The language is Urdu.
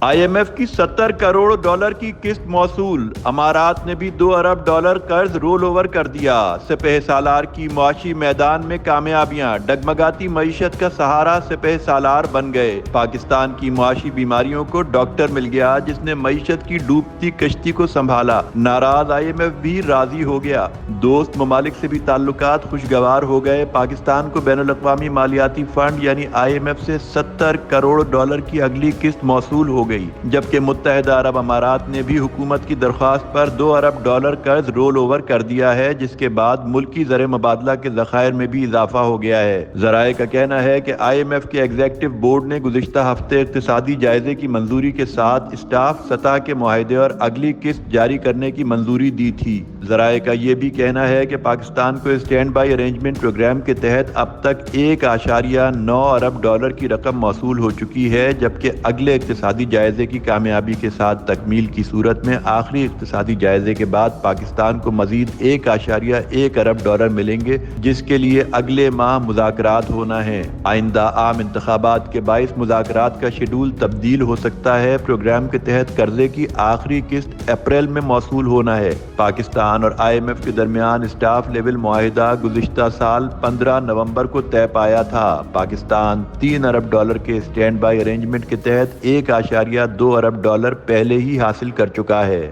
IMF کی 70 کروڑ ڈالر کی قسط موصول، امارات نے بھی 2 ارب ڈالر قرض رول اوور کر دیا۔ سپہ سالار کی معاشی میدان میں کامیابیاں، ڈگمگاتی معیشت کا سہارا سپہ سالار بن گئے۔ پاکستان کی معاشی بیماریوں کو ڈاکٹر مل گیا جس نے معیشت کی ڈوبتی کشتی کو سنبھالا۔ ناراض IMF بھی راضی ہو گیا۔ دوست ممالک سے بھی تعلقات خوشگوار ہو گئے۔ پاکستان کو بین الاقوامی مالیاتی فنڈ یعنی IMF سے 70 کروڑ ڈالر کی اگلی قسط موصول ہو گئی، جبکہ متحدہ عرب امارات نے بھی حکومت کی درخواست پر 2 ارب ڈالر قرض رول اوور کر دیا ہے، جس کے بعد ملکی زر مبادلہ کے ذخائر میں بھی اضافہ ہو گیا ہے۔ ذرائع کا کہنا ہے کہ IMF کے ایگزیکٹو بورڈ نے گزشتہ ہفتے اقتصادی جائزے کی منظوری کے ساتھ اسٹاف سطح کے معاہدے اور اگلی قسط جاری کرنے کی منظوری دی تھی۔ ذرائع کا یہ بھی کہنا ہے کہ پاکستان کو اسٹینڈ بائی ارینجمنٹ پروگرام کے تحت اب تک 1.9 ارب ڈالر کی رقم موصول ہو چکی ہے، جبکہ اگلے اقتصادی جائزے کی کامیابی کے ساتھ تکمیل کی صورت میں آخری اقتصادی جائزے کے بعد پاکستان کو مزید 1.1 ارب ڈالر ملیں گے، جس کے لیے اگلے ماہ مذاکرات ہونا ہے۔ آئندہ عام انتخابات کے باعث مذاکرات کا شیڈول تبدیل ہو سکتا ہے۔ پروگرام کے تحت قرضے کی آخری قسط اپریل میں موصول ہونا ہے۔ پاکستان اور IMF کے درمیان اسٹاف لیول معاہدہ گزشتہ سال 15 نومبر کو طے پایا تھا۔ پاکستان 3 ارب ڈالر کے اسٹینڈ بائی ارینجمنٹ کے تحت 1.2 ارب ڈالر پہلے ہی حاصل کر چکا ہے۔